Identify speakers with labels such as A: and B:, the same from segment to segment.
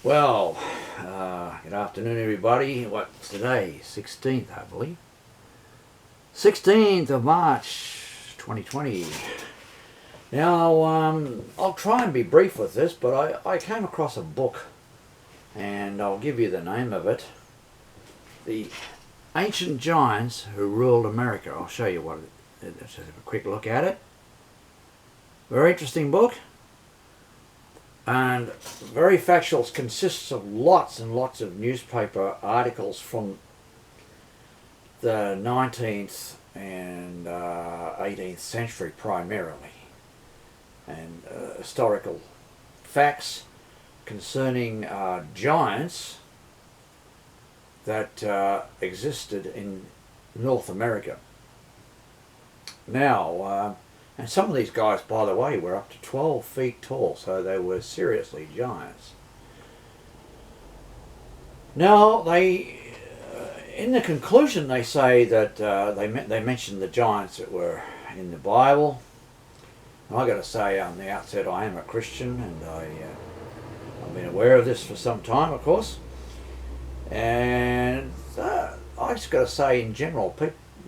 A: Well, good afternoon, everybody. What's today? 16th, I believe. 16th of March, 2020. Now, I'll try and be brief with this, but I came across a book, and I'll give you the name of it. The Ancient Giants Who Ruled America. I'll show you what it is. Let's have a quick look at it. Very interesting book. And very factual. It consists of lots and lots of newspaper articles from the 19th and 18th century primarily, and historical facts concerning giants that existed in North America. Now, and some of these guys, by the way, were up to 12 feet tall, so they were seriously giants. Now, in the conclusion, they say that they mention the giants that were in the Bible. And I got to say, on the outset, I am a Christian, and I've been aware of this for some time, of course. And I just got to say, in general,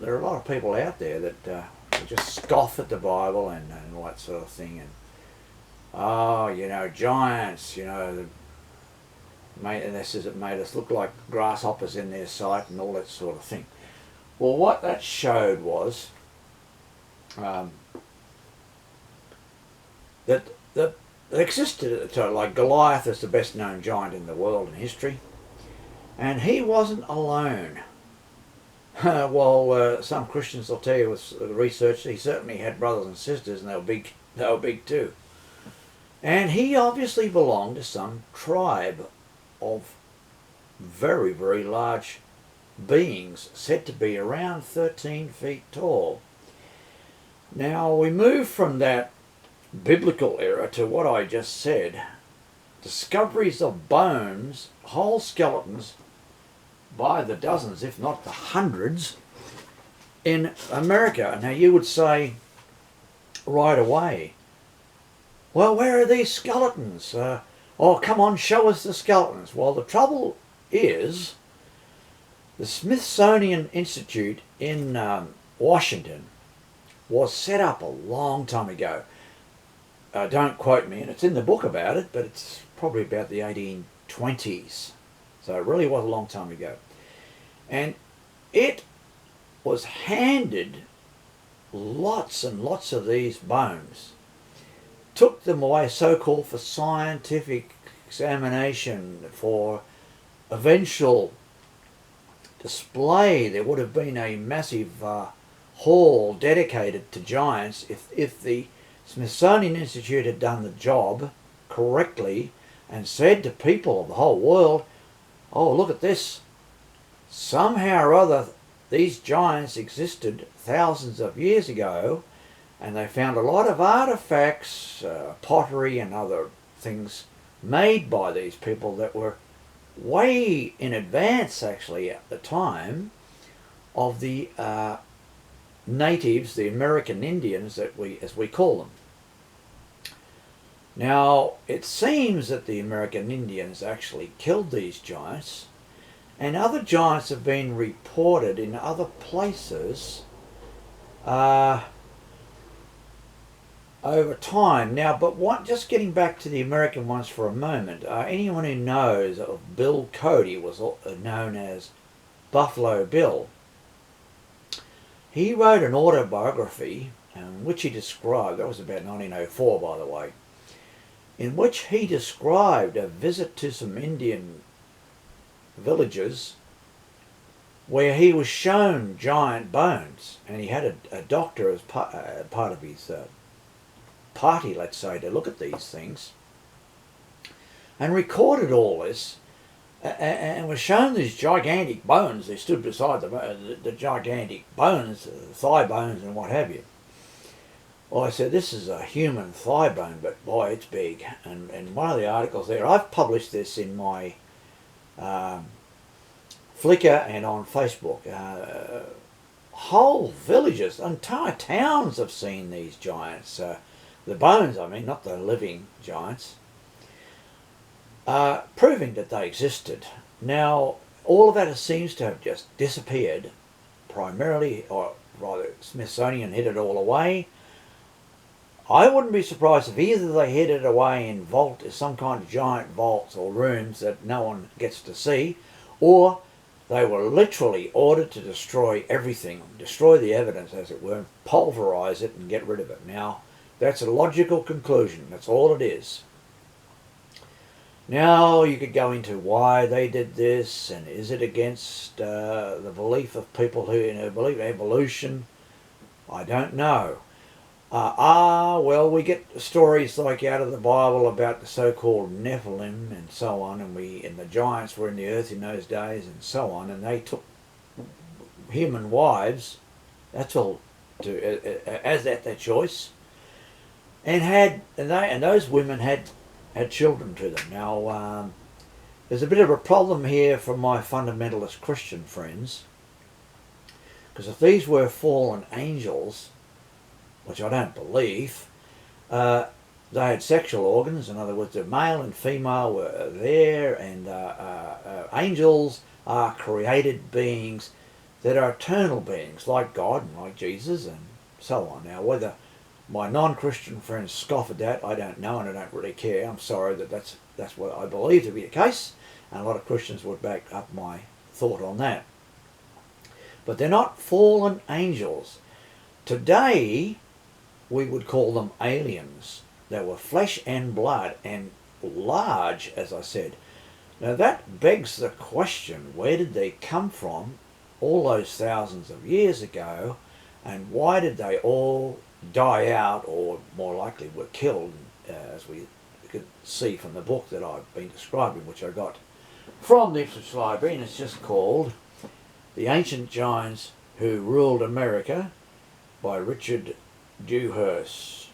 A: there are a lot of people out there that they just scoff at the Bible and all that sort of thing, and giants, and this is, it made us look like grasshoppers in their sight and all that sort of thing. Well, what that showed was that existed at the time. Like Goliath is the best known giant in the world in history, and he wasn't alone. Well, some Christians will tell you with the research, he certainly had brothers and sisters, and they were big. They were big too. And he obviously belonged to some tribe of very, very large beings, said to be around 13 feet tall. Now, we move from that biblical era to what I just said. Discoveries of bones, whole skeletons, by the dozens, if not the hundreds, in America. Now you would say right away, well, where are these skeletons? Come on, show us the skeletons. Well, the trouble is, the Smithsonian Institute in Washington was set up a long time ago. Don't quote me, and it's in the book about it, but it's probably about the 1820s. So it really was a long time ago. And it was handed lots and lots of these bones. Took them away, so-called, for scientific examination, for eventual display. There would have been a massive hall dedicated to giants if the Smithsonian Institute had done the job correctly and said to people of the whole world, oh, look at this. Somehow or other, these giants existed thousands of years ago, and they found a lot of artifacts, pottery and other things made by these people that were way in advance, actually, at the time of the natives, the American Indians, as we call them. Now, it seems that the American Indians actually killed these giants, and other giants have been reported in other places over time. Now, but just getting back to the American ones for a moment, anyone who knows of Bill Cody, was known as Buffalo Bill. He wrote an autobiography, which he described, that was about 1904 by the way, in which he described a visit to some Indian villages where he was shown giant bones, and he had a doctor as part of his party, let's say, to look at these things, and recorded all this, and was shown these gigantic bones. They stood beside the gigantic bones, thigh bones and what have you. Well, I said, this is a human thigh bone, but boy, it's big. And one of the articles there, I've published this in my Flickr and on Facebook. Whole villages, entire towns have seen these giants. The bones, I mean, not the living giants. proving that they existed. Now, all of that seems to have just disappeared, primarily, or rather, Smithsonian hid it all away. I wouldn't be surprised if either they hid it away in some kind of giant vaults or rooms that no one gets to see, or they were literally ordered to destroy everything, destroy the evidence, as it were, pulverise it and get rid of it. Now, that's a logical conclusion. That's all it is. Now, you could go into why they did this, and is it against the belief of people who believe evolution? I don't know. Well, we get stories like out of the Bible about the so-called Nephilim and so on, and the giants were in the earth in those days and so on, and they took human wives, that's all, as their choice, and those women had children to them. Now, there's a bit of a problem here for my fundamentalist Christian friends, because if these were fallen angels, which I don't believe, they had sexual organs. In other words, the male and female were there, and angels are created beings that are eternal beings, like God and like Jesus and so on. Now, whether my non-Christian friends scoff at that, I don't know, and I don't really care. I'm sorry that's what I believe to be the case, and a lot of Christians would back up my thought on that. But they're not fallen angels. Today, we would call them aliens. They were flesh and blood and large, as I said. Now that begs the question, where did they come from all those thousands of years ago, and why did they all die out, or more likely were killed, as we could see from the book that I've been describing, which I got from the Ipswich Library, and it's just called The Ancient Giants Who Ruled America by Richard Dewhurst,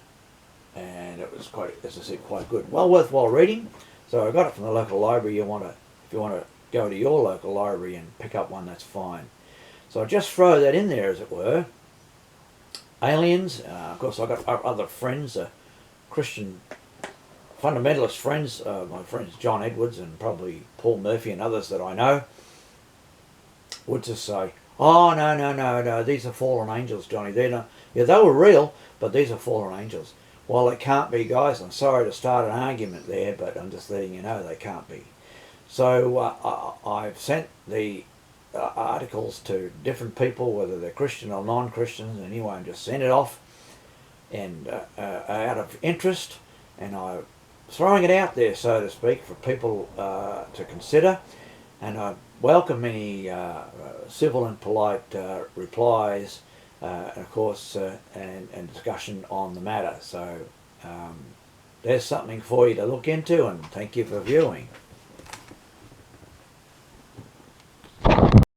A: and it was quite, as I said, quite good. Well worthwhile reading. So I got it from the local library. If you want to go to your local library and pick up one, that's fine. So I just throw that in there, as it were. Aliens. Of course, I got other friends, Christian fundamentalist friends. My friends John Edwards and probably Paul Murphy and others that I know would just say, "Oh, no, these are fallen angels, Johnny. They're not. Yeah, they were real, but these are fallen angels." Well, it can't be, guys. I'm sorry to start an argument there, but I'm just letting you know they can't be. So I've sent the articles to different people, whether they're Christian or non-Christians. Anyway, I just sent it off, and out of interest, and I'm throwing it out there, so to speak, for people to consider. And I welcome any civil and polite replies, and of course, and discussion on the matter. So there's something for you to look into, and thank you for viewing.